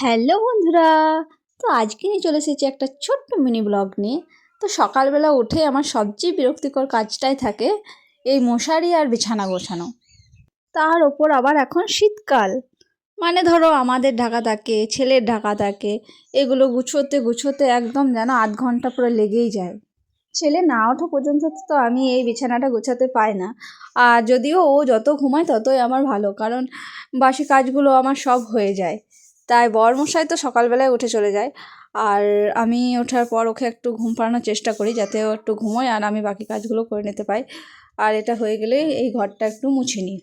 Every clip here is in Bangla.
হ্যালো বন্ধুরা। তো আজকে নিয়ে চলে এসেছি একটা ছোট্ট মিনি ব্লগ নিয়ে। তো সকালবেলা উঠে আমার সবচেয়ে বিরক্তিকর কাজটাই থাকে এই মশারি আর বিছানা গোছানো। তার ওপর আবার এখন শীতকাল, মানে ধরো আমাদের ঢাকা থাকে, ছেলের ঢাকা থাকে, এগুলো গুছোতে গুছোতে একদম যেন আধ ঘন্টা পুরো লেগেই যায়। ছেলে না ওঠা পর্যন্ত তো আমি এই বিছানাটা গোছাতে পাই না। আর যদিও ও যত ঘুমায় ততই আমার ভালো, কারণ বাসি কাজগুলো আমার সব হয়ে যায়। তাই বরমশাই তো সকালবেলায় উঠে চলে যায়, আর আমি ওঠার পর ওকে একটু ঘুম পাড়ানোর চেষ্টা করি যাতে ও একটু ঘুমোয় আর আমি বাকি কাজগুলো করে নিতে পাই। আর এটা হয়ে গেলে এই ঘরটা একটু মুছে নিই।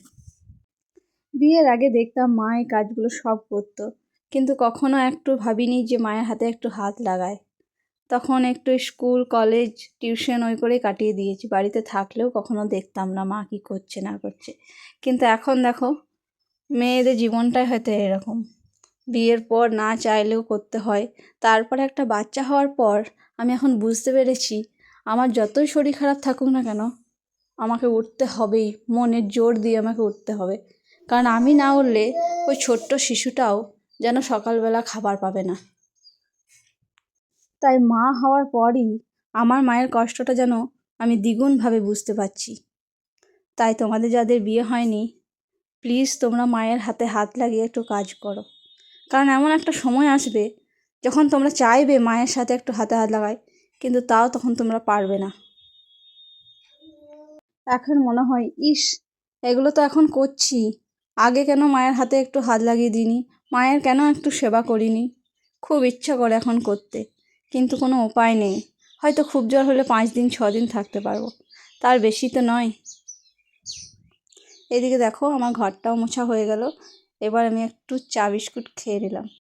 বিয়ের আগে দেখতাম মা এই কাজগুলো সব করতো, কিন্তু কখনো একটু ভাবিনি যে মায়ের হাতে একটু হাত লাগায়। তখন একটু স্কুল কলেজ টিউশন ওই করেই কাটিয়ে দিয়েছি, বাড়িতে থাকলেও কখনো দেখতাম না মা কী করছে না করছে। কিন্তু এখন দেখো, মেয়েদের জীবনটাই হয়তো এরকম, বিয়ের পর না চাইলেও করতে হয়। তারপর একটা বাচ্চা হওয়ার পর আমি এখন বুঝতে পেরেছি, আমার যতই শরীর খারাপ থাকুক না কেন, আমাকে উঠতে হবেই, মনের জোর দিয়ে আমাকে উঠতে হবে। কারণ আমি না উঠলে ওই ছোট্ট শিশুটাও যেন সকালবেলা খাবার পাবে না। তাই মা হওয়ার পরই আমার মায়ের কষ্টটা যেন আমি দ্বিগুণভাবে বুঝতে পারছি। তাই তোমাদের যাদের বিয়ে হয়নি, প্লিজ তোমরা মায়ের হাতে হাত লাগিয়ে একটু কাজ করো। কারণ এমন একটা সময় আসবে যখন তোমরা চাইবে মায়ের সাথে একটু হাতে হাত লাগায়, কিন্তু তাও তখন তোমরা পারবে না। এখন মনে হয়, ইস, এগুলো তো এখন করছি, আগে কেন মায়ের হাতে একটু হাত লাগিয়ে দিইনি, মায়ের কেন একটু সেবা করিনি। খুব ইচ্ছা করে এখন করতে, কিন্তু কোনো উপায় নেই। হয়তো খুব জ্বর হলে 5 দিন 6 দিন থাকতে পারবো, তার বেশি তো নয়। এদিকে দেখো আমার ঘরটাও মোছা হয়ে গেল। এবার আমি একটু চা বিস্কুট খেয়ে নিলাম।